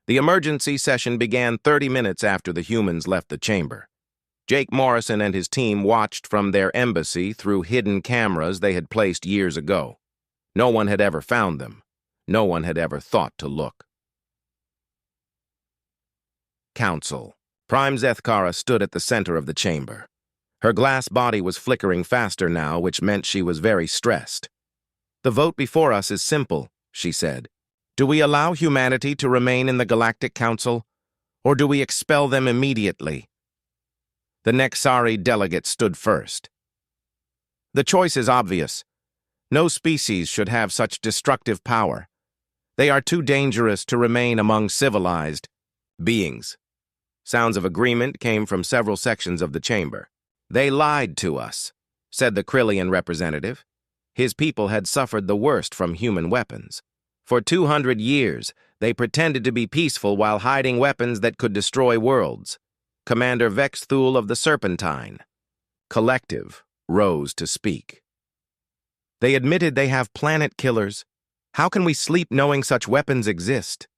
The emergency session began 30 minutes after the humans left the chamber. Jake Morrison and his team watched from their embassy through hidden cameras they had placed years ago. No one had ever found them. No one had ever thought to look. Council. Prime Zethkara stood at the center of the chamber. Her glass body was flickering faster now, which meant she was very stressed. "The vote before us is simple," she said. "Do we allow humanity to remain in the Galactic Council, or do we expel them immediately?" The Nexari delegate stood first. "The choice is obvious. No species should have such destructive power. They are too dangerous to remain among civilized beings." Sounds of agreement came from several sections of the chamber. "They lied to us," said the Krillian representative. His people had suffered the worst from human weapons. For 200 years, they pretended to be peaceful while hiding weapons that could destroy worlds. Commander Vexthul of the Serpentine Collective rose to speak. "They admitted they have planet killers. How can we sleep knowing such weapons exist?"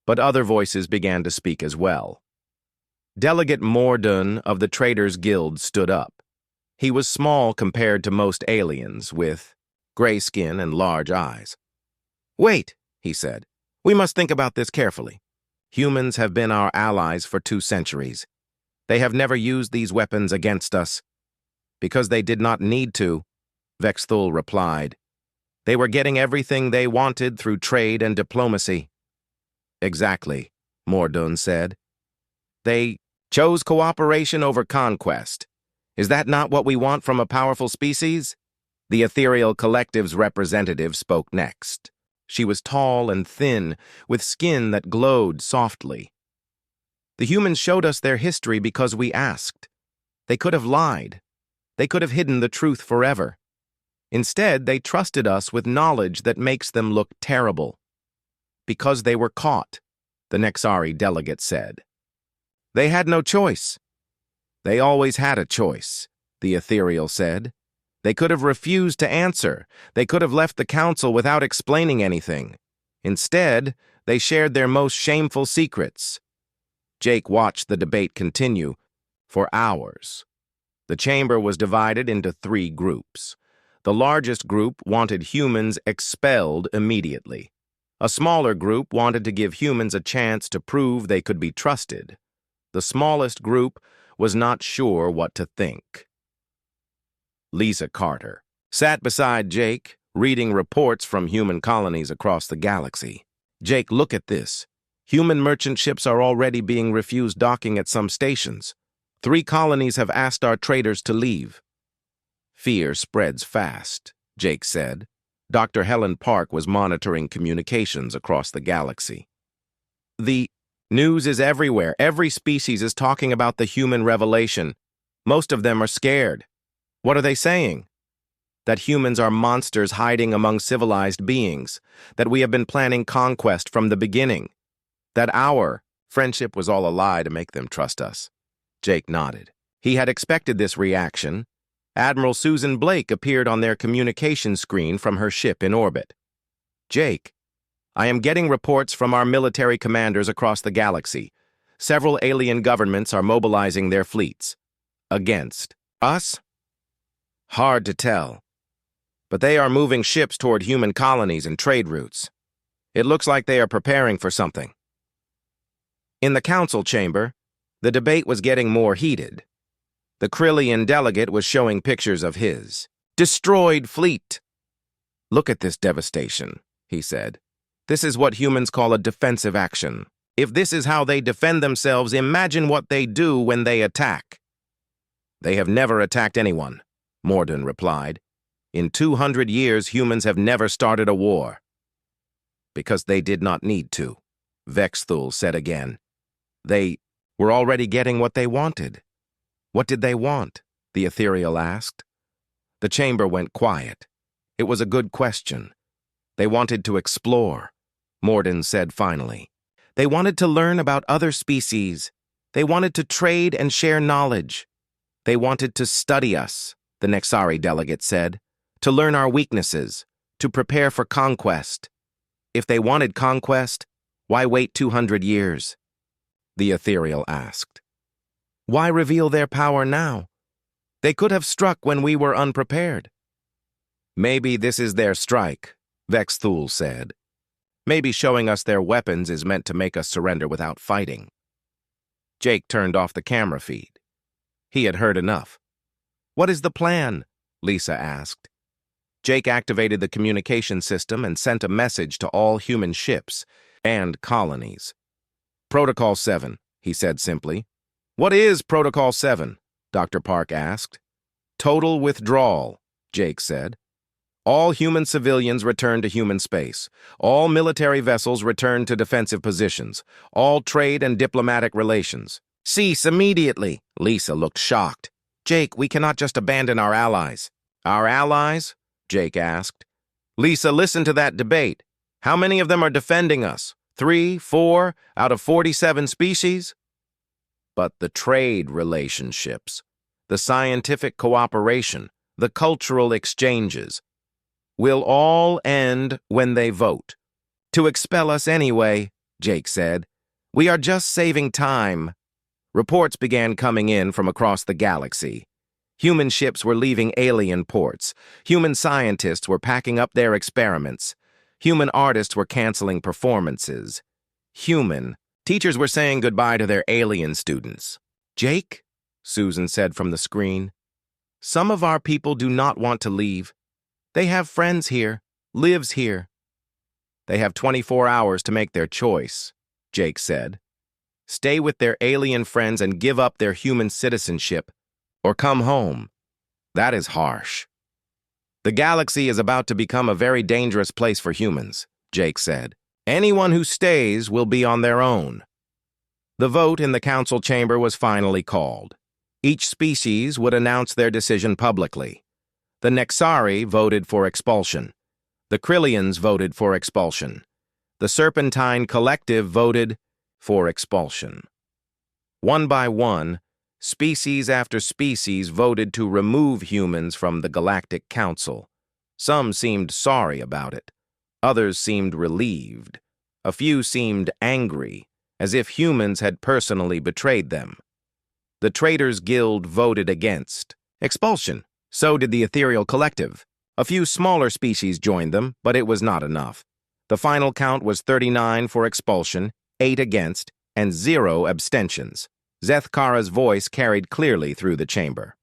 But other voices began to speak as well. Delegate Mordun of the Traders Guild stood up. He was small compared to most aliens, with gray skin and large eyes. "Wait," he said. "We must think about this carefully. Humans have been our allies for 2 centuries. They have never used these weapons against us. Because they did not need to," Vexthul replied. "They were getting everything they wanted through trade and diplomacy." "Exactly," Mordun said. "They chose cooperation over conquest. Is that not what we want from a powerful species?" The Ethereal Collective's representative spoke next. She was tall and thin, with skin that glowed softly. "The humans showed us their history because we asked. They could have lied. They could have hidden the truth forever. Instead, they trusted us with knowledge that makes them look terrible. Because they were caught," the Nexari delegate said. "They had no choice." "They always had a choice," the Ethereal said. "They could have refused to answer. They could have left the council without explaining anything. Instead, they shared their most shameful secrets." Jake watched the debate continue for hours. The chamber was divided into 3 groups. The largest group wanted humans expelled immediately. A smaller group wanted to give humans a chance to prove they could be trusted. The smallest group was not sure what to think. Lisa Carter sat beside Jake, reading reports from human colonies across the galaxy. "Jake, look at this. Human merchant ships are already being refused docking at some stations. 3 colonies have asked our traders to leave." "Fear spreads fast," Jake said. Dr. Helen Park was monitoring communications across the galaxy. "The news is everywhere. Every species is talking about the human revelation. Most of them are scared. What are they saying? That humans are monsters hiding among civilized beings. That we have been planning conquest from the beginning. That our friendship was all a lie to make them trust us." Jake nodded. He had expected this reaction. Admiral Susan Blake appeared on their communication screen from her ship in orbit. "Jake, I am getting reports from our military commanders across the galaxy. Several alien governments are mobilizing their fleets. Against us? Hard to tell. But they are moving ships toward human colonies and trade routes. It looks like they are preparing for something." In the council chamber, the debate was getting more heated. The Krillian delegate was showing pictures of his destroyed fleet. "Look at this devastation," he said. "This is what humans call a defensive action. If this is how they defend themselves, imagine what they do when they attack." "They have never attacked anyone," Mordun replied. "In 200 years, humans have never started a war." "Because they did not need to," Vexthul said again. "They were already getting what they wanted." "What did they want?" the Ethereal asked. The chamber went quiet. It was a good question. "They wanted to explore," Mordun said finally. "They wanted to learn about other species. They wanted to trade and share knowledge. They wanted to study us," the Nexari delegate said, "to learn our weaknesses, to prepare for conquest. If they wanted conquest, Why wait 200 years? The ethereal asked. Why reveal their power now? They could have struck when we were unprepared. Maybe this is their strike, Vex Thul said. Maybe showing us their weapons is meant to make us surrender without fighting. Jake turned off the camera feed. He had heard enough. What is the plan? Lisa asked. Jake activated the communication system and sent a message to all human ships and colonies. Protocol 7, he said simply. What is Protocol 7? Dr. Park asked. Total withdrawal, Jake said. All human civilians return to human space. All military vessels return to defensive positions. All trade and diplomatic relations. Cease immediately. Lisa looked shocked. Jake, we cannot just abandon our allies. Our allies? Jake asked. Lisa, listen to that debate. How many of them are defending us? 3, 4 out of 47 species? But the trade relationships, the scientific cooperation, the cultural exchanges, will all end when they vote. To expel us anyway, Jake said. We are just saving time. Reports began coming in from across the galaxy. Human ships were leaving alien ports. Human scientists were packing up their experiments. Human artists were canceling performances. Teachers were saying goodbye to their alien students. Jake, Susan said from the screen, some of our people do not want to leave. They have friends here, lives here. They have 24 hours to make their choice, Jake said. Stay with their alien friends and give up their human citizenship, or come home. That is harsh. The galaxy is about to become a very dangerous place for humans, Jake said. Anyone who stays will be on their own. The vote in the council chamber was finally called. Each species would announce their decision publicly. The Nexari voted for expulsion. The Krillians voted for expulsion. The Serpentine Collective voted for expulsion. One by one, species after species voted to remove humans from the Galactic Council. Some seemed sorry about it. Others seemed relieved. A few seemed angry, as if humans had personally betrayed them. The Traitors Guild voted against expulsion. So did the Ethereal Collective. A few smaller species joined them, but it was not enough. The final count was 39 for expulsion, 8 against, and 0 abstentions. Zethkara's voice carried clearly through the chamber.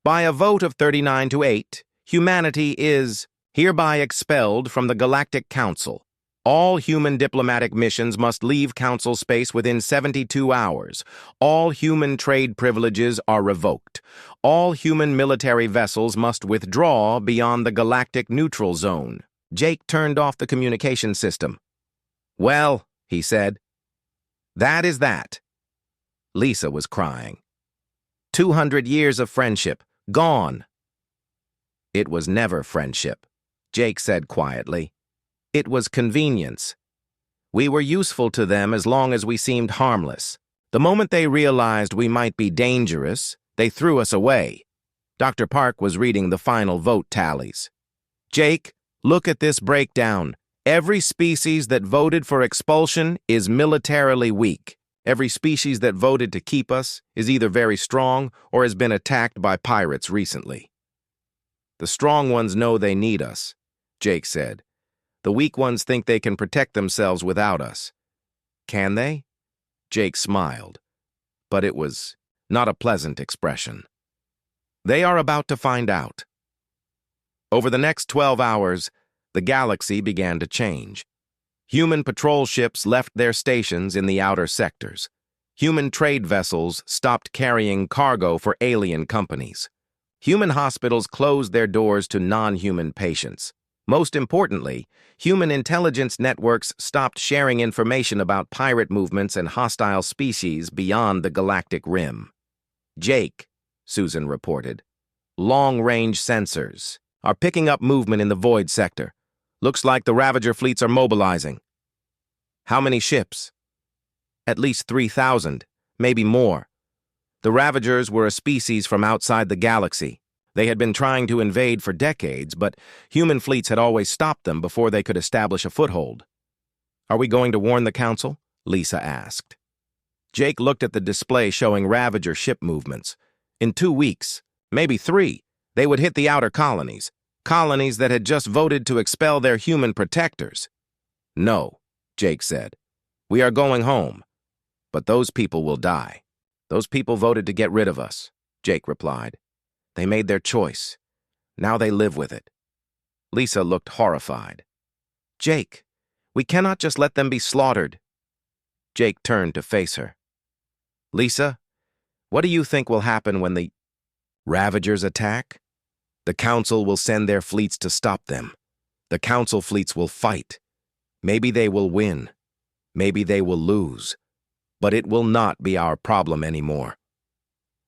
By a vote of 39 to 8, humanity is hereby expelled from the Galactic Council. All human diplomatic missions must leave Council space within 72 hours. All human trade privileges are revoked. All human military vessels must withdraw beyond the galactic neutral zone. Jake turned off the communication system. Well, he said, that is that. Lisa was crying. 200 years of friendship, gone. It was never friendship, Jake said quietly. It was convenience. We were useful to them as long as we seemed harmless. The moment they realized we might be dangerous, they threw us away. Dr. Park was reading the final vote tallies. Jake, look at this breakdown. Every species that voted for expulsion is militarily weak. Every species that voted to keep us is either very strong or has been attacked by pirates recently. The strong ones know they need us, Jake said. The weak ones think they can protect themselves without us. Can they? Jake smiled, but it was not a pleasant expression. They are about to find out. Over the next 12 hours, the galaxy began to change. Human patrol ships left their stations in the outer sectors. Human trade vessels stopped carrying cargo for alien companies. Human hospitals closed their doors to non-human patients. Most importantly, human intelligence networks stopped sharing information about pirate movements and hostile species beyond the galactic rim. Jake, Susan reported, long-range sensors are picking up movement in the void sector. Looks like the Ravager fleets are mobilizing. How many ships? At least 3,000, maybe more. The Ravagers were a species from outside the galaxy. They had been trying to invade for decades, but human fleets had always stopped them before they could establish a foothold. Are we going to warn the council? Lisa asked. Jake looked at the display showing Ravager ship movements. In 2 weeks, maybe 3, they would hit the outer colonies that had just voted to expel their human protectors. No, Jake said. We are going home. But those people will die. Those people voted to get rid of us, Jake replied. They made their choice. Now they live with it. Lisa looked horrified. Jake, we cannot just let them be slaughtered. Jake turned to face her. Lisa, what do you think will happen when the Ravagers attack? The Council will send their fleets to stop them. The Council fleets will fight. Maybe they will win. Maybe they will lose. But it will not be our problem anymore.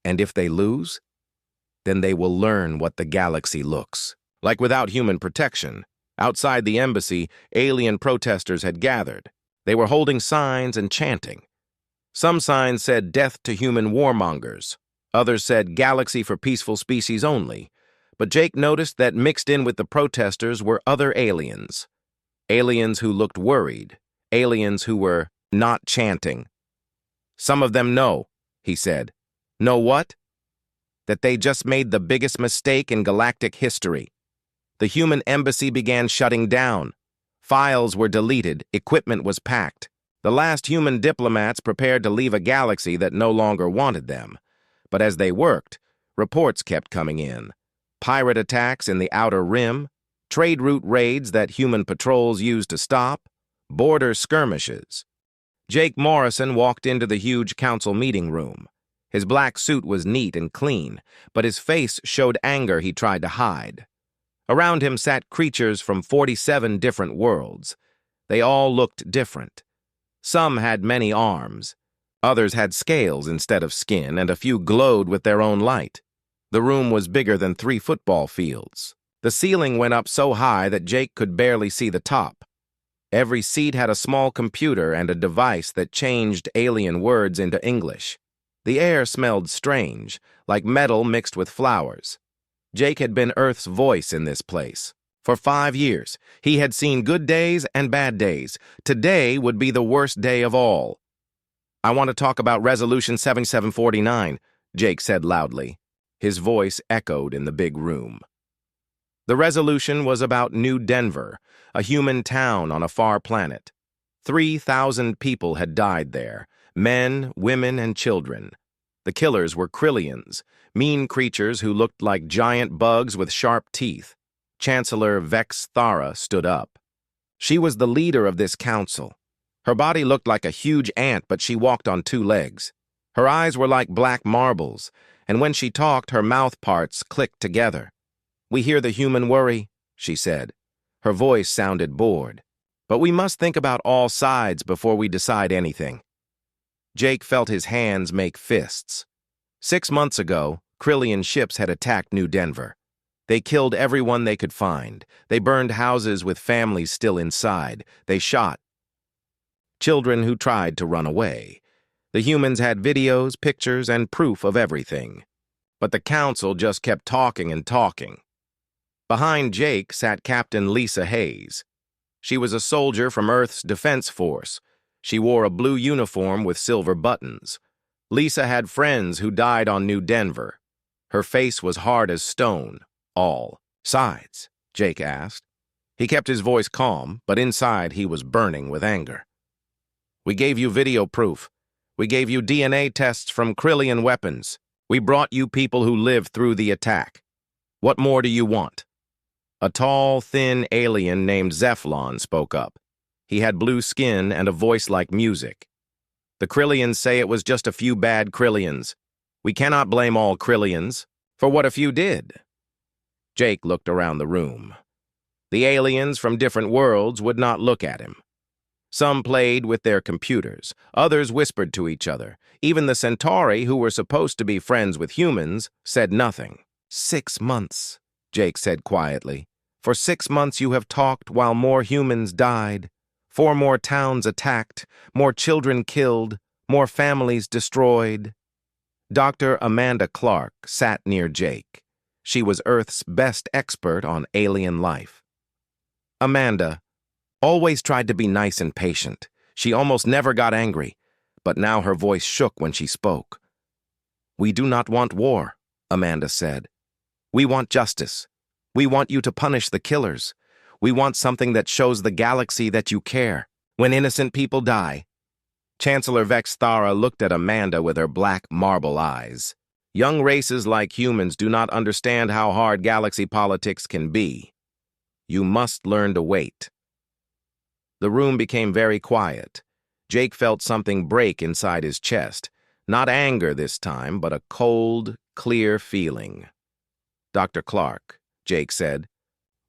And if they lose, then they will learn what the galaxy looks like. Without human protection, outside the embassy, alien protesters had gathered. They were holding signs and chanting. Some signs said death to human warmongers. Others said galaxy for peaceful species only. But Jake noticed that mixed in with the protesters were other aliens. Aliens who looked worried. Aliens who were not chanting. Some of them know, he said. Know what? That they just made the biggest mistake in galactic history. The human embassy began shutting down. Files were deleted, equipment was packed. The last human diplomats prepared to leave a galaxy that no longer wanted them. But as they worked, reports kept coming in. Pirate attacks in the Outer Rim, trade route raids that human patrols used to stop, border skirmishes. Jake Morrison walked into the huge council meeting room. His black suit was neat and clean, but his face showed anger he tried to hide. Around him sat creatures from 47 different worlds. They all looked different. Some had many arms. Others had scales instead of skin, and a few glowed with their own light. The room was bigger than 3 football fields. The ceiling went up so high that Jake could barely see the top. Every seat had a small computer and a device that changed alien words into English. The air smelled strange, like metal mixed with flowers. Jake had been Earth's voice in this place. For 5 years, he had seen good days and bad days. Today would be the worst day of all. I want to talk about Resolution 7749, Jake said loudly. His voice echoed in the big room. The resolution was about New Denver, a human town on a far planet. 3,000 people had died there, men, women, and children. The killers were Krillians, mean creatures who looked like giant bugs with sharp teeth. Chancellor Vex Thara stood up. She was the leader of this council. Her body looked like a huge ant, but she walked on 2 legs. Her eyes were like black marbles, and when she talked, her mouth parts clicked together. We hear the human worry, she said. Her voice sounded bored. But we must think about all sides before we decide anything. Jake felt his hands make fists. 6 months ago, Krillian ships had attacked New Denver. They killed everyone they could find. They burned houses with families still inside. They shot children who tried to run away. The humans had videos, pictures, and proof of everything. But the council just kept talking and talking. Behind Jake sat Captain Lisa Hayes. She was a soldier from Earth's Defense Force. She wore a blue uniform with silver buttons. Lisa had friends who died on New Denver. Her face was hard as stone. All sides, Jake asked. He kept his voice calm, but inside he was burning with anger. We gave you video proof. We gave you DNA tests from Krillian weapons. We brought you people who lived through the attack. What more do you want? A tall, thin alien named Zephlon spoke up. He had blue skin and a voice like music. The Krillians say it was just a few bad Krillians. We cannot blame all Krillians, for what a few did. Jake looked around the room. The aliens from different worlds would not look at him. Some played with their computers. Others whispered to each other. Even the Centauri, who were supposed to be friends with humans, said nothing. 6 months, Jake said quietly. For 6 months you have talked while more humans died. 4 more towns attacked, more children killed, more families destroyed. Dr. Amanda Clark sat near Jake. She was Earth's best expert on alien life. Amanda, always tried to be nice and patient. She almost never got angry, but now her voice shook when she spoke. "We do not want war," Amanda said. "We want justice. We want you to punish the killers. We want something that shows the galaxy that you care when innocent people die." Chancellor Vex Thara looked at Amanda with her black marble eyes. "Young races like humans do not understand how hard galaxy politics can be. You must learn to wait." The room became very quiet. Jake felt something break inside his chest. Not anger this time, but a cold, clear feeling. "Dr. Clark," Jake said,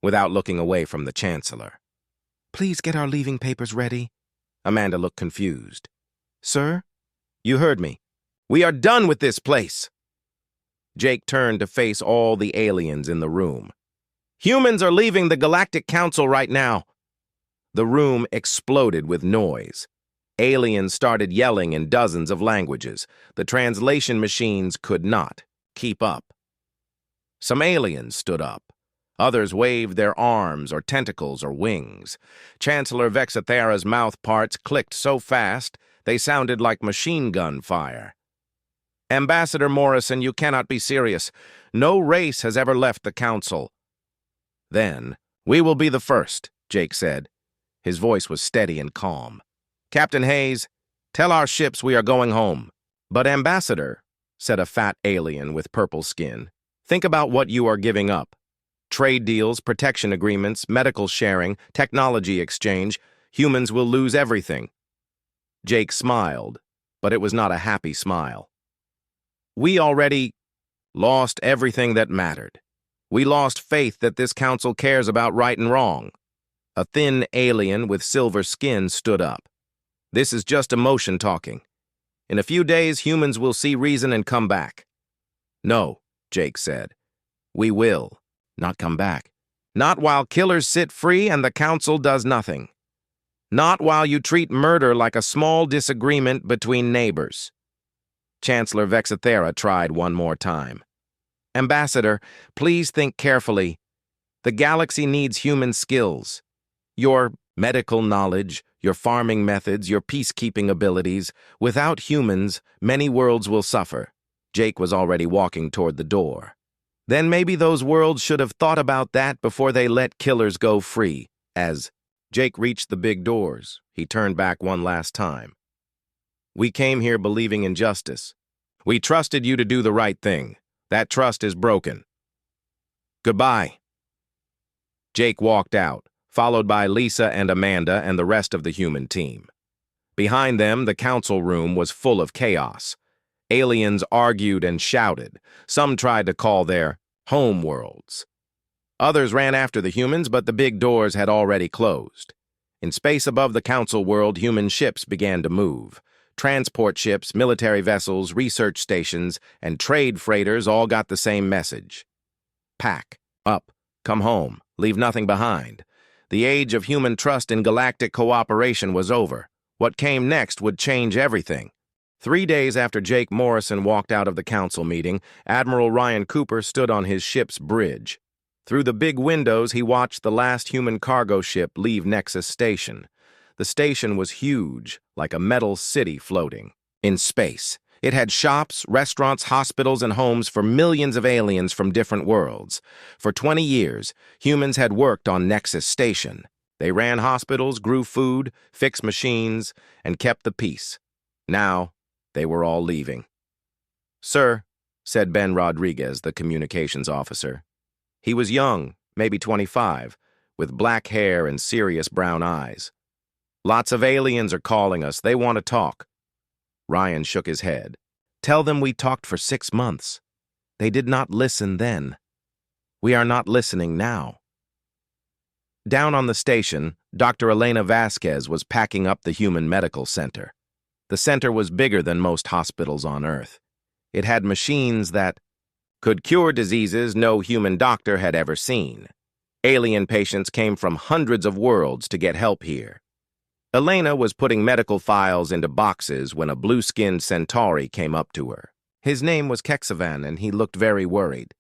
without looking away from the Chancellor. "Please get our leaving papers ready." Amanda looked confused. "Sir? You heard me. We are done with this place." Jake turned to face all the aliens in the room. "Humans are leaving the Galactic Council right now." The room exploded with noise. Aliens started yelling in dozens of languages. The translation machines could not keep up. Some aliens stood up. Others waved their arms or tentacles or wings. Chancellor Vexathera's mouth parts clicked so fast they sounded like machine gun fire. "Ambassador Morrison, you cannot be serious. No race has ever left the council." "Then, we will be the first," Jake said. His voice was steady and calm. "Captain Hayes, tell our ships we are going home." "But Ambassador," said a fat alien with purple skin, "think about what you are giving up. Trade deals, protection agreements, medical sharing, technology exchange. Humans will lose everything." Jake smiled, but it was not a happy smile. "We already lost everything that mattered. We lost faith that this council cares about right and wrong." A thin alien with silver skin stood up. "This is just emotion talking. In a few days, humans will see reason and come back." "No," Jake said. "We will not come back. Not while killers sit free and the council does nothing. Not while you treat murder like a small disagreement between neighbors." Chancellor Vexathera tried one more time. "Ambassador, please think carefully. The galaxy needs human skills. Your medical knowledge, your farming methods, your peacekeeping abilities. Without humans, many worlds will suffer." Jake was already walking toward the door. "Then maybe those worlds should have thought about that before they let killers go free." As Jake reached the big doors, he turned back one last time. "We came here believing in justice. We trusted you to do the right thing. That trust is broken. Goodbye." Jake walked out, followed by Lisa and Amanda and the rest of the human team. Behind them, the council room was full of chaos. Aliens argued and shouted. Some tried to call their home worlds. Others ran after the humans, but the big doors had already closed. In space above the council world, human ships began to move. Transport ships, military vessels, research stations, and trade freighters all got the same message. Pack up, come home, leave nothing behind. The age of human trust in galactic cooperation was over. What came next would change everything. 3 days after Jake Morrison walked out of the council meeting, Admiral Ryan Cooper stood on his ship's bridge. Through the big windows, he watched the last human cargo ship leave Nexus Station. The station was huge, like a metal city floating in space. It had shops, restaurants, hospitals, and homes for millions of aliens from different worlds. For 20 years, humans had worked on Nexus Station. They ran hospitals, grew food, fixed machines, and kept the peace. Now, they were all leaving. "Sir," said Ben Rodriguez, the communications officer. He was young, maybe 25, with black hair and serious brown eyes. "Lots of aliens are calling us. They want to talk." Ryan shook his head. "Tell them we talked for 6 months. They did not listen then. We are not listening now." Down on the station, Dr. Elena Vasquez was packing up the Human Medical Center. The center was bigger than most hospitals on Earth. It had machines that could cure diseases no human doctor had ever seen. Alien patients came from hundreds of worlds to get help here. Elena was putting medical files into boxes when a blue-skinned Centauri came up to her. His name was Kexavan, and he looked very worried.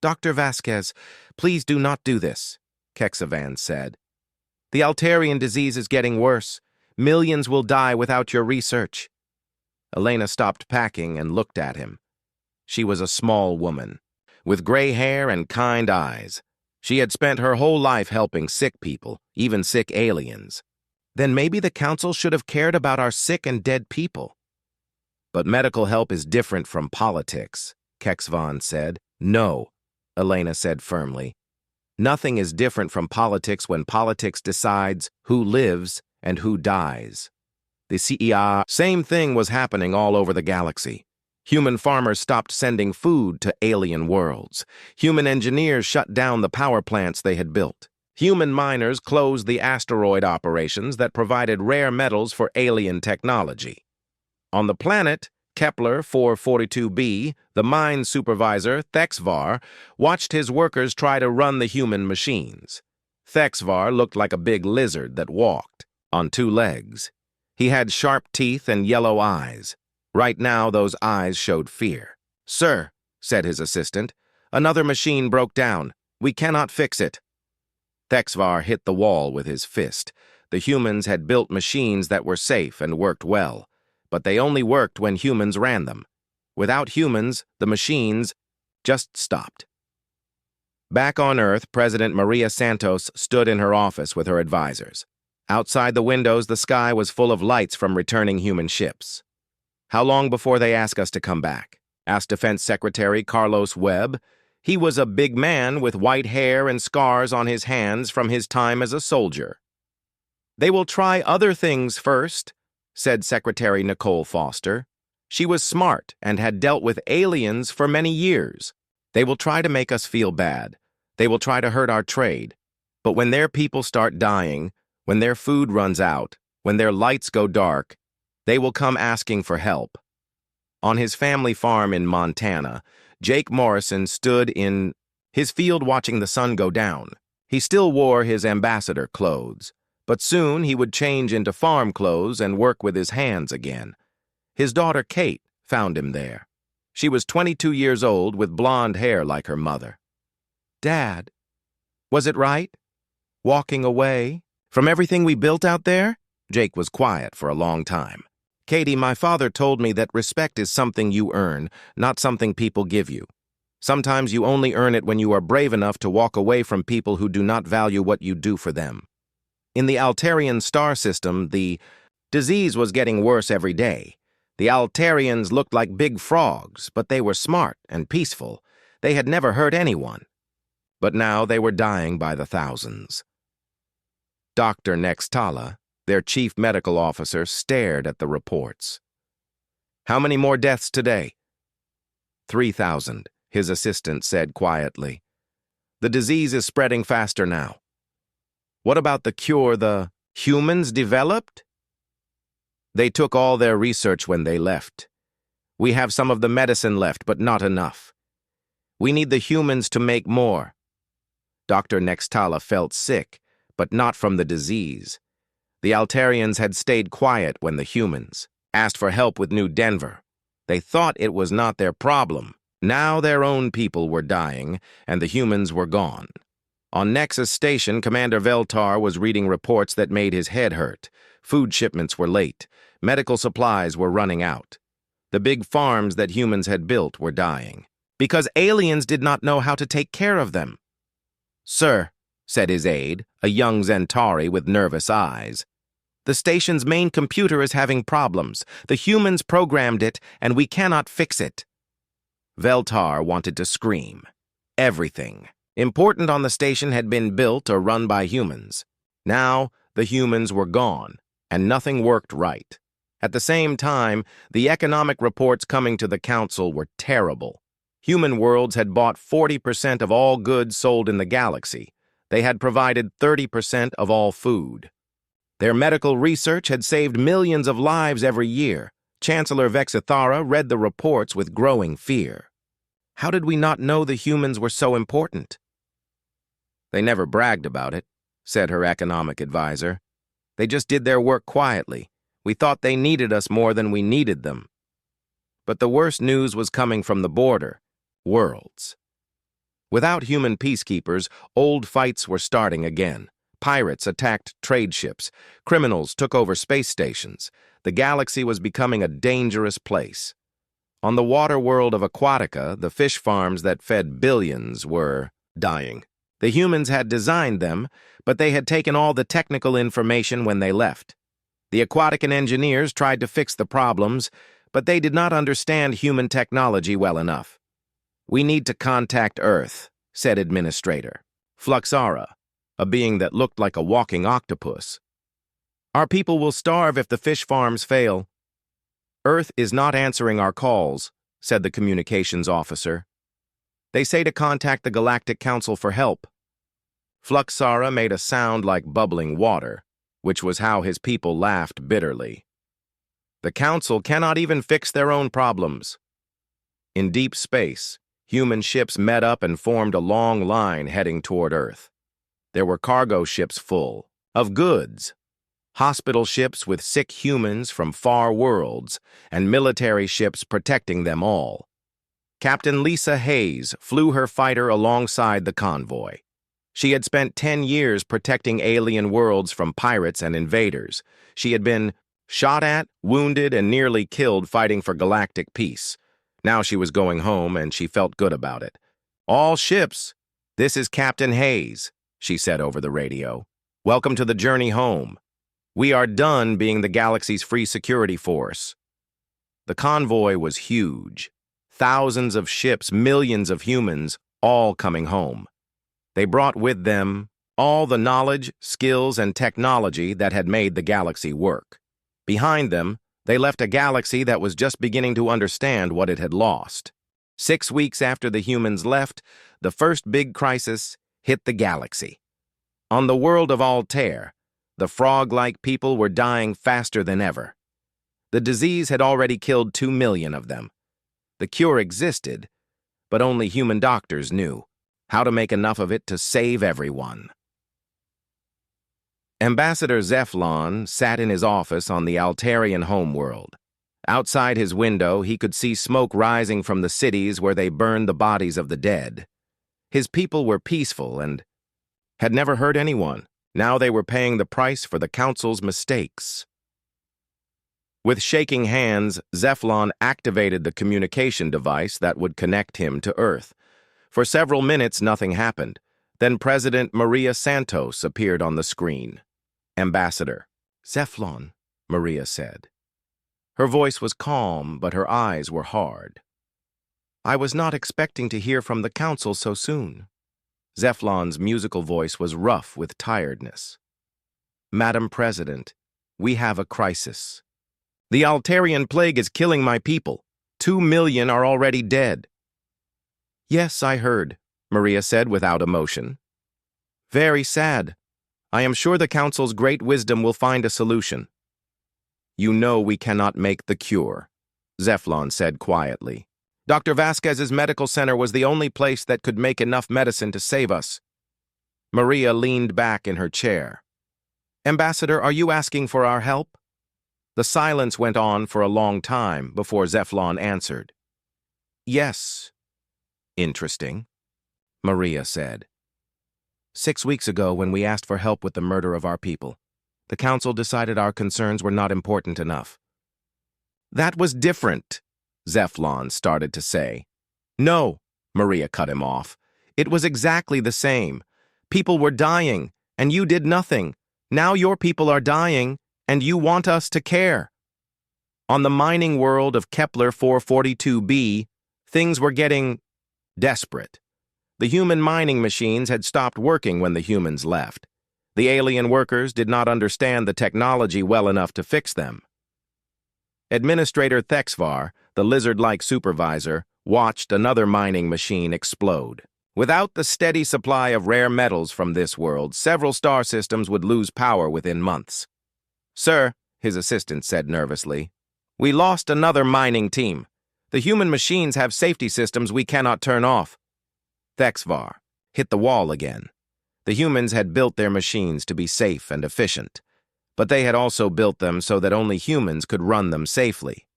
"Dr. Vasquez, please do not do this," Kexavan said. The Altarian disease is getting worse. Millions will die without your research. Elena stopped packing and looked at him. She was a small woman, with gray hair and kind eyes. She had spent her whole life helping sick people, even sick aliens. Then maybe the council should have cared about our sick and dead people. But medical help is different from politics, Kexvan said. No, Elena said firmly. Nothing is different from politics when politics decides who lives and who dies. The CER, same thing was happening all over the galaxy. Human farmers stopped sending food to alien worlds. Human engineers shut down the power plants they had built. Human miners closed the asteroid operations that provided rare metals for alien technology. On the planet, Kepler 442b, the mine supervisor, Thexvar, watched his workers try to run the human machines. Thexvar looked like a big lizard that walked on two legs. He had sharp teeth and yellow eyes. Right now, those eyes showed fear. "Sir," said his assistant, "another machine broke down. We cannot fix it." Thexvar hit the wall with his fist. The humans had built machines that were safe and worked well, but they only worked when humans ran them. Without humans, the machines just stopped. Back on Earth, President Maria Santos stood in her office with her advisors. Outside the windows, the sky was full of lights from returning human ships. "How long before they ask us to come back?" asked Defense Secretary Carlos Webb. He was a big man with white hair and scars on his hands from his time as a soldier. "They will try other things first," said Secretary Nicole Foster. She was smart and had dealt with aliens for many years. "They will try to make us feel bad. They will try to hurt our trade. But when their people start dying, when their food runs out, when their lights go dark, they will come asking for help." On his family farm in Montana, Jake Morrison stood in his field watching the sun go down. He still wore his ambassador clothes, but soon he would change into farm clothes and work with his hands again. His daughter Kate found him there. She was 22 years old with blonde hair like her mother. "Dad, was it right? Walking away from everything we built out there?" Jake was quiet for a long time. "Katie, my father told me that respect is something you earn, not something people give you. Sometimes you only earn it when you are brave enough to walk away from people who do not value what you do for them." In the Altarian star system, the disease was getting worse every day. The Altarians looked like big frogs, but they were smart and peaceful. They had never hurt anyone. But now they were dying by the thousands. Dr. Nextala, their chief medical officer, stared at the reports. "How many more deaths today?" 3,000, his assistant said quietly. "The disease is spreading faster now." "What about the cure the humans developed?" "They took all their research when they left. We have some of the medicine left, but not enough. We need the humans to make more." Dr. Nextala felt sick, but not from the disease. The Altarians had stayed quiet when the humans asked for help with New Denver. They thought it was not their problem. Now their own people were dying, and the humans were gone. On Nexus Station, Commander Veltar was reading reports that made his head hurt. Food shipments were late. Medical supplies were running out. The big farms that humans had built were dying, because aliens did not know how to take care of them. "Sir," said his aide, a young Zentari with nervous eyes, "the station's main computer is having problems. The humans programmed it, and we cannot fix it." Veltar wanted to scream. Everything important on the station had been built or run by humans. Now, the humans were gone, and nothing worked right. At the same time, the economic reports coming to the council were terrible. Human worlds had bought 40% of all goods sold in the galaxy. They had provided 30% of all food. Their medical research had saved millions of lives every year. Chancellor Vexithara read the reports with growing fear. How did we not know the humans were so important? "They never bragged about it," said her economic advisor. "They just did their work quietly. We thought they needed us more than we needed them." But the worst news was coming from the border, worlds. Without human peacekeepers, old fights were starting again. Pirates attacked trade ships. Criminals took over space stations. The galaxy was becoming a dangerous place. On the water world of Aquatica, the fish farms that fed billions were dying. The humans had designed them, but they had taken all the technical information when they left. The Aquatican engineers tried to fix the problems, but they did not understand human technology well enough. "We need to contact Earth," said Administrator Fluxara, a being that looked like a walking octopus. "Our people will starve if the fish farms fail." "Earth is not answering our calls," said the communications officer. "They say to contact the Galactic Council for help." Fluxara made a sound like bubbling water, which was how his people laughed bitterly. "The Council cannot even fix their own problems." In deep space, human ships met up and formed a long line heading toward Earth. There were cargo ships full of goods, hospital ships with sick humans from far worlds, and military ships protecting them all. Captain Lisa Hayes flew her fighter alongside the convoy. She had spent 10 years protecting alien worlds from pirates and invaders. She had been shot at, wounded, and nearly killed fighting for galactic peace. Now she was going home, and she felt good about it. "All ships, this is Captain Hayes," she said over the radio. "Welcome to the journey home. We are done being the galaxy's free security force." The convoy was huge. Thousands of ships, millions of humans, all coming home. They brought with them all the knowledge, skills, and technology that had made the galaxy work. Behind them, they left a galaxy that was just beginning to understand what it had lost. 6 weeks after the humans left, the first big crisis hit the galaxy. On the world of Altair, the frog-like people were dying faster than ever. The disease had already killed 2 million of them. The cure existed, but only human doctors knew how to make enough of it to save everyone. Ambassador Zephlon sat in his office on the Altarian homeworld. Outside his window, he could see smoke rising from the cities where they burned the bodies of the dead. His people were peaceful and had never hurt anyone. Now they were paying the price for the Council's mistakes. With shaking hands, Zephlon activated the communication device that would connect him to Earth. For several minutes, nothing happened. Then President Maria Santos appeared on the screen. "Ambassador." "Zephlon," Maria said. Her voice was calm, but her eyes were hard. "I was not expecting to hear from the Council so soon." Zephlon's musical voice was rough with tiredness. "Madam President, we have a crisis. The Altarian plague is killing my people. 2 million are already dead." "Yes, I heard," Maria said without emotion. "Very sad. I am sure the Council's great wisdom will find a solution." "You know we cannot make the cure," Zephlon said quietly. "Dr. Vasquez's medical center was the only place that could make enough medicine to save us." Maria leaned back in her chair. "Ambassador, are you asking for our help?" The silence went on for a long time before Zephlon answered. "Yes." "Interesting," Maria said. 6 weeks ago, when we asked for help with the murder of our people, the Council decided our concerns were not important enough." "That was different," Zephlon started to say. "No," Maria cut him off. "It was exactly the same. People were dying, and you did nothing. Now your people are dying, and you want us to care." On the mining world of Kepler 442b, things were getting desperate. The human mining machines had stopped working when the humans left. The alien workers did not understand the technology well enough to fix them. Administrator Thexvar, the lizard-like supervisor, watched another mining machine explode. Without the steady supply of rare metals from this world, several star systems would lose power within months. "Sir," his assistant said nervously, "we lost another mining team. The human machines have safety systems we cannot turn off." Thexvar hit the wall again. The humans had built their machines to be safe and efficient, but they had also built them so that only humans could run them safely.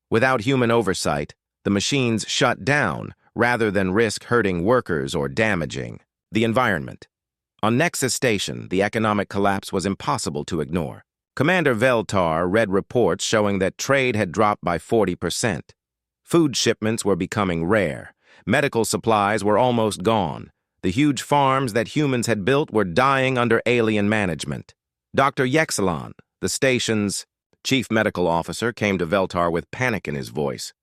Without human oversight, the machines shut down rather than risk hurting workers or damaging the environment. On Nexus Station, the economic collapse was impossible to ignore. Commander Veltar read reports showing that trade had dropped by 40%. Food shipments were becoming rare. Medical supplies were almost gone. The huge farms that humans had built were dying under alien management. Dr. Yexelon, the station's chief medical officer, came to Veltar with panic in his voice.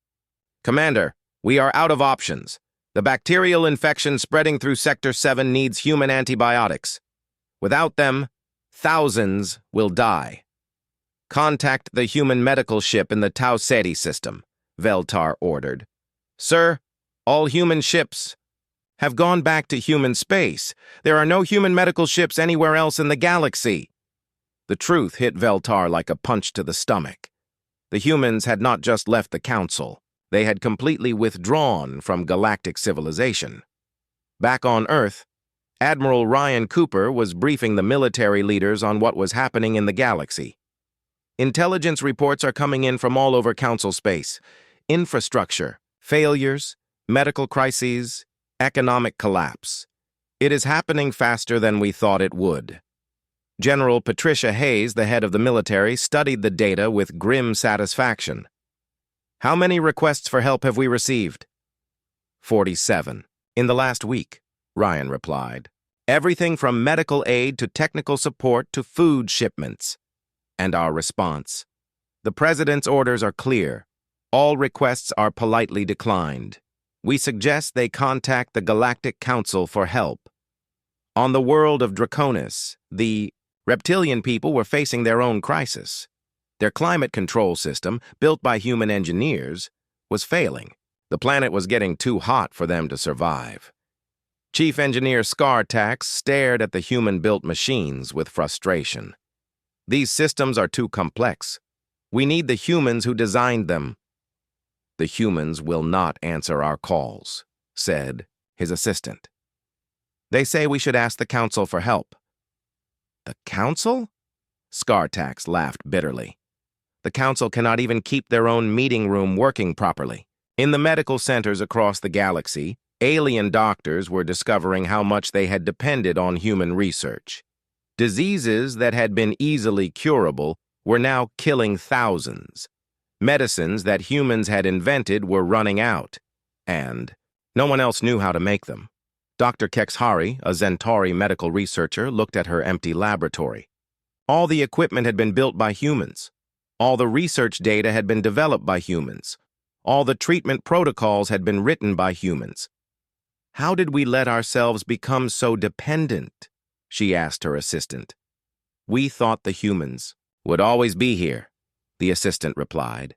"Commander, we are out of options. The bacterial infection spreading through Sector 7 needs human antibiotics. Without them, thousands will die. Contact the human medical ship in the Tau Ceti system," Veltar ordered. "Sir, all human ships have gone back to human space. There are no human medical ships anywhere else in the galaxy." The truth hit Veltar like a punch to the stomach. The humans had not just left the Council. They had completely withdrawn from galactic civilization. Back on Earth, Admiral Ryan Cooper was briefing the military leaders on what was happening in the galaxy. "Intelligence reports are coming in from all over Council space. Infrastructure, failures, medical crises, economic collapse. It is happening faster than we thought it would." General Patricia Hayes, the head of the military, studied the data with grim satisfaction. "How many requests for help have we received?" 47. "In the last week," Ryan replied. "Everything from medical aid to technical support to food shipments." And our response: "The President's orders are clear. All requests are politely declined. We suggest they contact the Galactic Council for help." On the world of Draconis, the reptilian people were facing their own crisis. Their climate control system, built by human engineers, was failing. The planet was getting too hot for them to survive. Chief Engineer Scartax stared at the human-built machines with frustration. "These systems are too complex. We need the humans who designed them." "The humans will not answer our calls," said his assistant. "They say we should ask the Council for help." "The Council?" Scartax laughed bitterly. "The Council cannot even keep their own meeting room working properly." In the medical centers across the galaxy, alien doctors were discovering how much they had depended on human research. Diseases that had been easily curable were now killing thousands. Medicines that humans had invented were running out, and no one else knew how to make them. Dr. Kexhari, a Zentauri medical researcher, looked at her empty laboratory. All the equipment had been built by humans. All the research data had been developed by humans. All the treatment protocols had been written by humans. "How did we let ourselves become so dependent?" she asked her assistant. "We thought the humans would always be here," the assistant replied.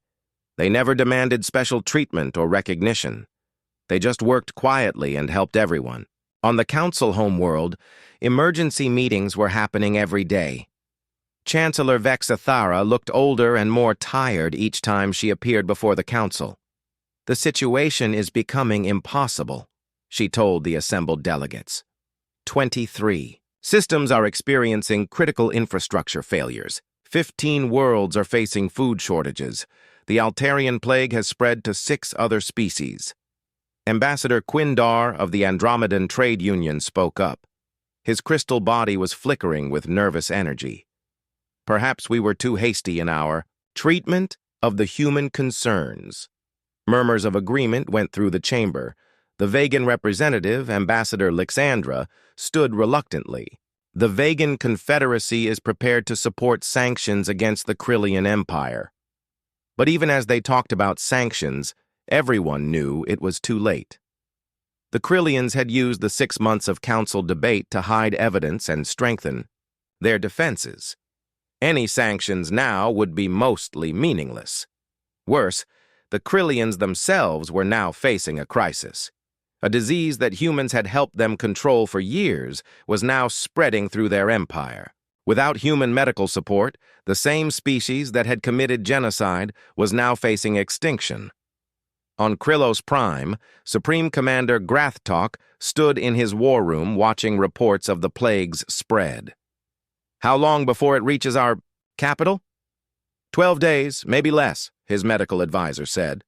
"They never demanded special treatment or recognition. They just worked quietly and helped everyone." On the Council homeworld, emergency meetings were happening every day. Chancellor Vexathara looked older and more tired each time she appeared before the Council. "The situation is becoming impossible," she told the assembled delegates. 23. Systems are experiencing critical infrastructure failures. 15 worlds are facing food shortages. The Altarian plague has spread to 6 other species. Ambassador Quindar of the Andromedan Trade Union spoke up. His crystal body was flickering with nervous energy. "Perhaps we were too hasty in our treatment of the human concerns." Murmurs of agreement went through the chamber. The Vegan representative, Ambassador Lixandra, stood reluctantly. "The Vegan Confederacy is prepared to support sanctions against the Krillian Empire." But even as they talked about sanctions, everyone knew it was too late. The Krillians had used the 6 months of council debate to hide evidence and strengthen their defenses. Any sanctions now would be mostly meaningless. Worse, the Krillians themselves were now facing a crisis. A disease that humans had helped them control for years was now spreading through their empire. Without human medical support, the same species that had committed genocide was now facing extinction. On Krylos Prime, Supreme Commander Grathtalk stood in his war room watching reports of the plague's spread. "How long before it reaches our capital?" 12 days, maybe less, his medical advisor said.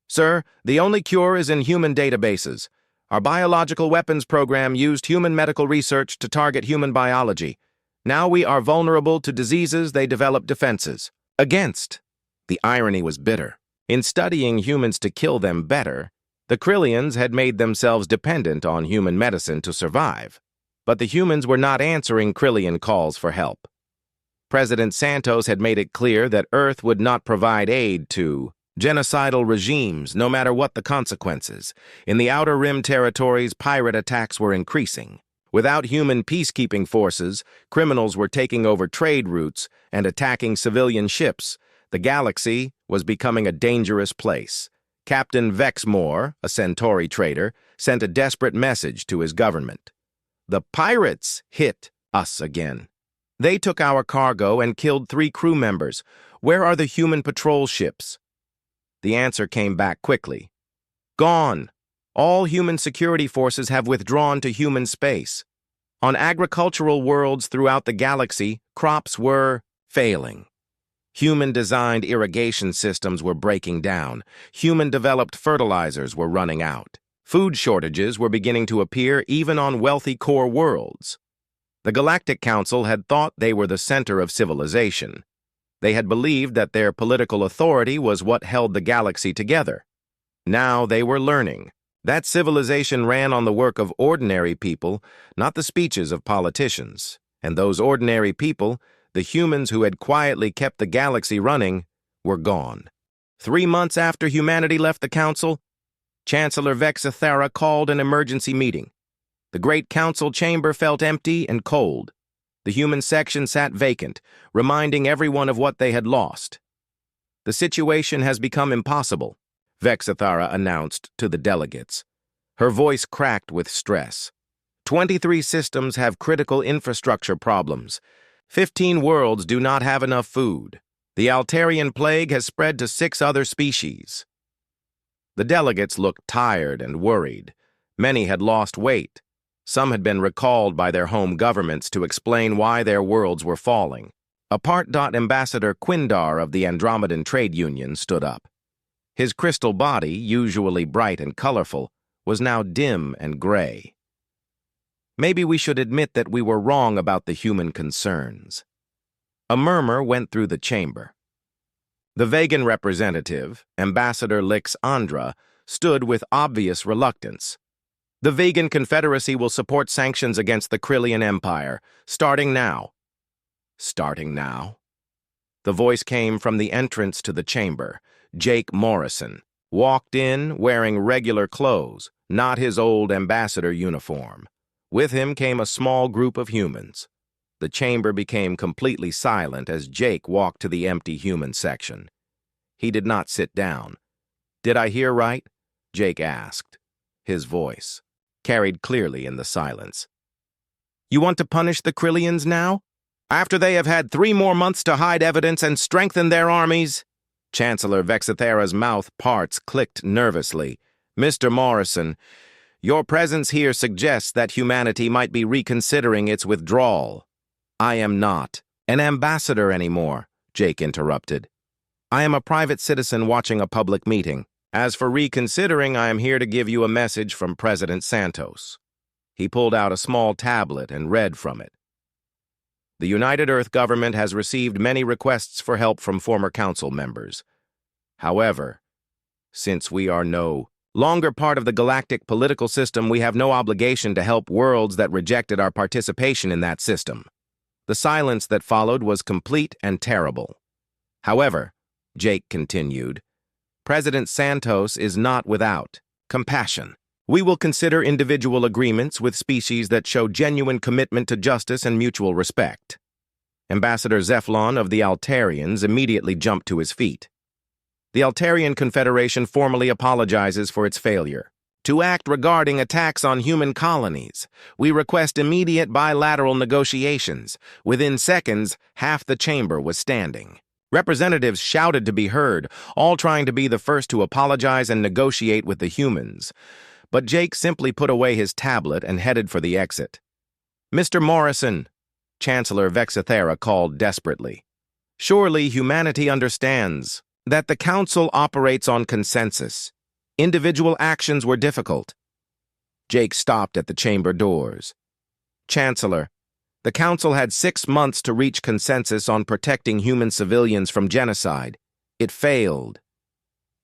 "Sir, the only cure is in human databases. Our biological weapons program used human medical research to target human biology. Now we are vulnerable to diseases they develop defenses against. The irony was bitter. In studying humans to kill them better, the Krillians had made themselves dependent on human medicine to survive. But the humans were not answering Krillian calls for help. President Santos had made it clear that Earth would not provide aid to genocidal regimes, no matter what the consequences. In the Outer Rim territories, pirate attacks were increasing. Without human peacekeeping forces, criminals were taking over trade routes and attacking civilian ships. The galaxy was becoming a dangerous place. Captain Vexmore, a Centauri trader, sent a desperate message to his government. The pirates hit us again. They took our cargo and killed 3 crew members. Where are the human patrol ships? The answer came back quickly. Gone. All human security forces have withdrawn to human space. On agricultural worlds throughout the galaxy, crops were failing. Human-designed irrigation systems were breaking down. Human-developed fertilizers were running out. Food shortages were beginning to appear even on wealthy core worlds. The Galactic Council had thought they were the center of civilization. They had believed that their political authority was what held the galaxy together. Now they were learning that civilization ran on the work of ordinary people, not the speeches of politicians. And those ordinary people, the humans who had quietly kept the galaxy running, were gone. 3 months after humanity left the Council, Chancellor Vexathera called an emergency meeting. The Great Council chamber felt empty and cold. The human section sat vacant, reminding everyone of what they had lost. The situation has become impossible, Vexathera announced to the delegates. Her voice cracked with stress. 23 systems have critical infrastructure problems. 15 worlds do not have enough food. The Altarian plague has spread to 6 other species. The delegates looked tired and worried. Many had lost weight. Some had been recalled by their home governments to explain why their worlds were falling. A Ambassador Quindar of the Andromedan Trade Union stood up. His crystal body, usually bright and colorful, was now dim and gray. Maybe we should admit that we were wrong about the human concerns. A murmur went through the chamber. The Vegan representative, Ambassador Lix Andra, stood with obvious reluctance. The Vegan Confederacy will support sanctions against the Krillian Empire, starting now. Starting now? The voice came from the entrance to the chamber. Jake Morrison walked in wearing regular clothes, not his old ambassador uniform. With him came a small group of humans. The chamber became completely silent as Jake walked to the empty human section. He did not sit down. "Did I hear right?" Jake asked. His voice carried clearly in the silence. "You want to punish the Krillians now? After they have had 3 more months to hide evidence and strengthen their armies?" Chancellor Vexathera's mouth parts clicked nervously. "Mr. Morrison, your presence here suggests that humanity might be reconsidering its withdrawal." "I am not an ambassador anymore," Jake interrupted. "I am a private citizen watching a public meeting. As for reconsidering, I am here to give you a message from President Santos." He pulled out a small tablet and read from it. "The United Earth government has received many requests for help from former council members. However, since we are no longer part of the galactic political system, we have no obligation to help worlds that rejected our participation in that system." The silence that followed was complete and terrible. "However," Jake continued, "President Santos is not without compassion. We will consider individual agreements with species that show genuine commitment to justice and mutual respect." Ambassador Zephlon of the Altarians immediately jumped to his feet. "The Altarian Confederation formally apologizes for its failure to act regarding attacks on human colonies. We request immediate bilateral negotiations." Within seconds, half the chamber was standing. Representatives shouted to be heard, all trying to be the first to apologize and negotiate with the humans. But Jake simply put away his tablet and headed for the exit. "Mr. Morrison," Chancellor Vexathera called desperately, "surely humanity understands that the Council operates on consensus. Individual actions were difficult." Jake stopped at the chamber doors. Chancellor, the Council had 6 months to reach consensus on protecting human civilians from genocide. It failed.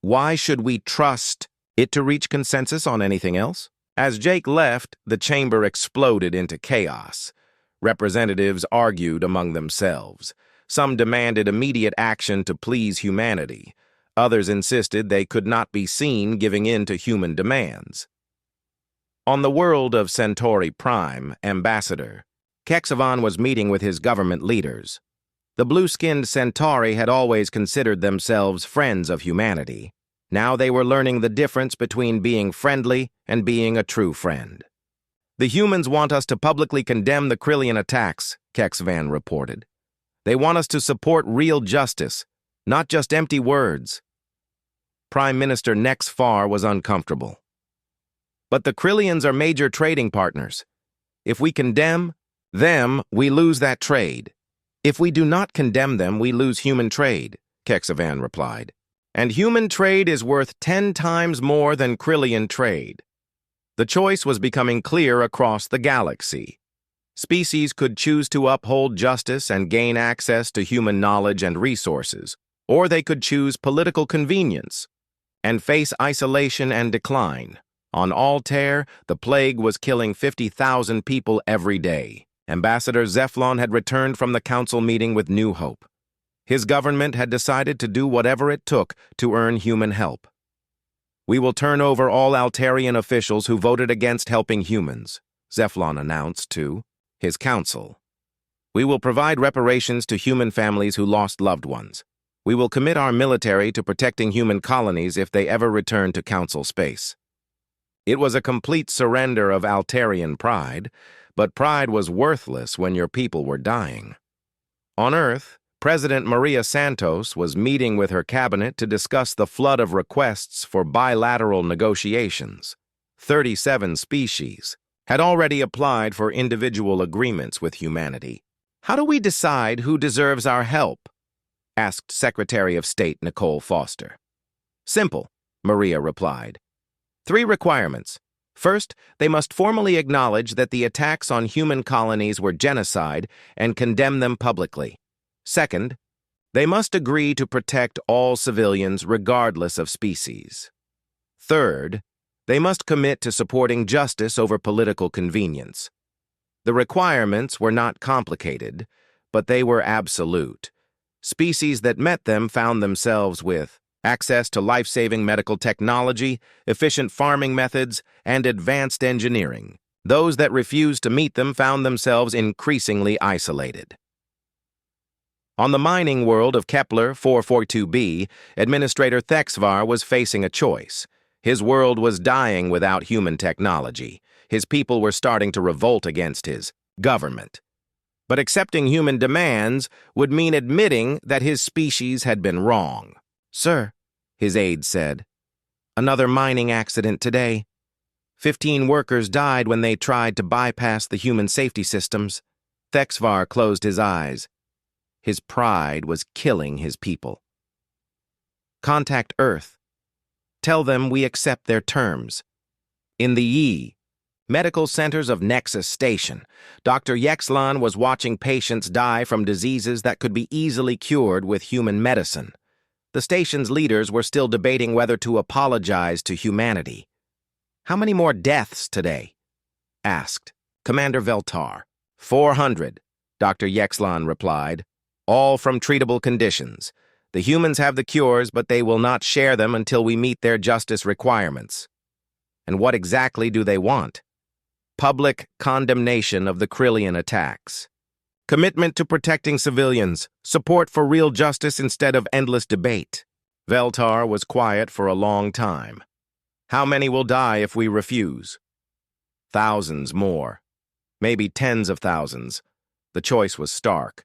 Why should we trust it to reach consensus on anything else? As Jake left, the chamber exploded into chaos. Representatives argued among themselves. Some demanded immediate action to please humanity. Others insisted they could not be seen giving in to human demands. On the world of Centauri Prime, Ambassador, Kexavan was meeting with his government leaders. The blue-skinned Centauri had always considered themselves friends of humanity. Now they were learning the difference between being friendly and being a true friend. The humans want us to publicly condemn the Krillian attacks, Kexavan reported. They want us to support real justice, not just empty words. Prime Minister Nexfar was uncomfortable. But the Krillians are major trading partners. If we condemn them, we lose that trade. If we do not condemn them, we lose human trade, Kexavan replied. And human trade is worth 10 times more than Krillian trade. The choice was becoming clear across the galaxy. Species could choose to uphold justice and gain access to human knowledge and resources, or they could choose political convenience and face isolation and decline. On Altair, the plague was killing 50,000 people every day. Ambassador Zeflon had returned from the council meeting with new hope. His government had decided to do whatever it took to earn human help. We will turn over all Altarian officials who voted against helping humans, Zeflon announced to his council. We will provide reparations to human families who lost loved ones. We will commit our military to protecting human colonies if they ever return to council space. It was a complete surrender of Altarian pride, but pride was worthless when your people were dying. On Earth, President Maria Santos was meeting with her cabinet to discuss the flood of requests for bilateral negotiations. 37 species had already applied for individual agreements with humanity. How do we decide who deserves our help? Asked Secretary of State Nicole Foster. Simple, Maria replied. 3 requirements. First, they must formally acknowledge that the attacks on human colonies were genocide and condemn them publicly. Second, they must agree to protect all civilians regardless of species. Third, they must commit to supporting justice over political convenience. The requirements were not complicated, but they were absolute. Species that met them found themselves with access to life-saving medical technology, efficient farming methods, and advanced engineering. Those that refused to meet them found themselves increasingly isolated. On the mining world of Kepler 442b, Administrator Thexvar was facing a choice. His world was dying without human technology. His people were starting to revolt against his government. But accepting human demands would mean admitting that his species had been wrong. Sir, his aide said, another mining accident today. 15 workers died when they tried to bypass the human safety systems. Thexvar closed his eyes. His pride was killing his people. Contact Earth. Tell them we accept their terms. In the Medical Centers of Nexus Station, Dr. Yexlan was watching patients die from diseases that could be easily cured with human medicine. The station's leaders were still debating whether to apologize to humanity. How many more deaths today? Asked Commander Veltar. 400, Dr. Yexlan replied. All from treatable conditions. The humans have the cures, but they will not share them until we meet their justice requirements. And what exactly do they want? Public condemnation of the Krillian attacks. Commitment to protecting civilians. Support for real justice instead of endless debate. Veltar was quiet for a long time. How many will die if we refuse? Thousands more. Maybe tens of thousands. The choice was stark.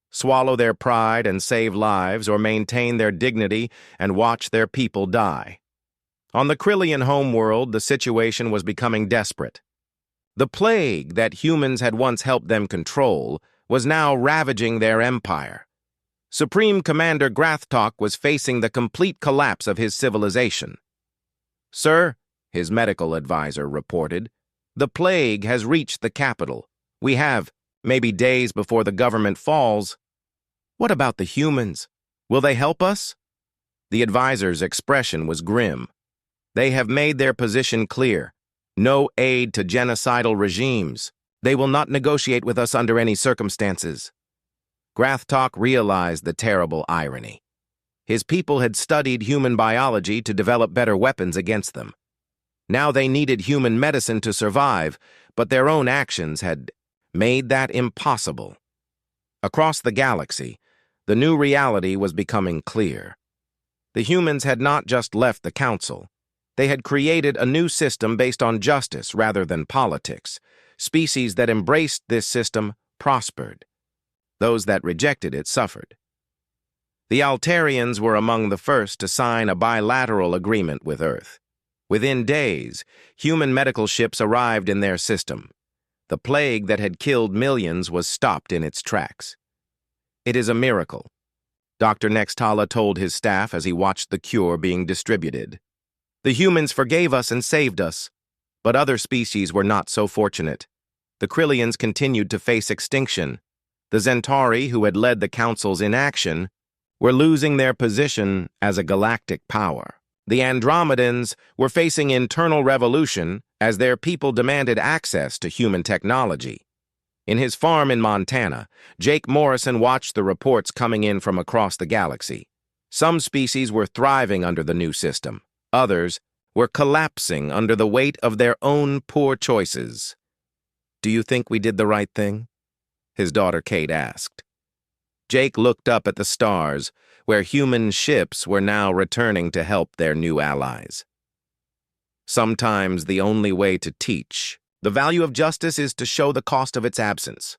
Swallow their pride and save lives, or maintain their dignity and watch their people die. On the Krillian homeworld, the situation was becoming desperate. The plague that humans had once helped them control was now ravaging their empire. Supreme Commander Grathtok was facing the complete collapse of his civilization. Sir, his medical advisor reported, The plague has reached the capital. We have, maybe days before the government falls. What about the humans? Will they help us? The advisor's expression was grim. They have made their position clear. No aid to genocidal regimes. They will not negotiate with us under any circumstances. Grathtok realized the terrible irony. His people had studied human biology to develop better weapons against them. Now they needed human medicine to survive, but their own actions had made that impossible. Across the galaxy, the new reality was becoming clear. The humans had not just left the council. They had created a new system based on justice rather than politics. Species that embraced this system prospered. Those that rejected it suffered. The Altarians were among the first to sign a bilateral agreement with Earth. Within days, human medical ships arrived in their system. The plague that had killed millions was stopped in its tracks. It is a miracle, Dr. Nextala told his staff as he watched the cure being distributed. The humans forgave us and saved us, but other species were not so fortunate. The Krillians continued to face extinction. The Zentauri, who had led the Council's inaction, were losing their position as a galactic power. The Andromedans were facing internal revolution as their people demanded access to human technology. In his farm in Montana, Jake Morrison watched the reports coming in from across the galaxy. Some species were thriving under the new system. Others were collapsing under the weight of their own poor choices. "Do you think we did the right thing?" his daughter Kate asked. Jake looked up at the stars, where human ships were now returning to help their new allies. Sometimes the only way to teach the value of justice is to show the cost of its absence.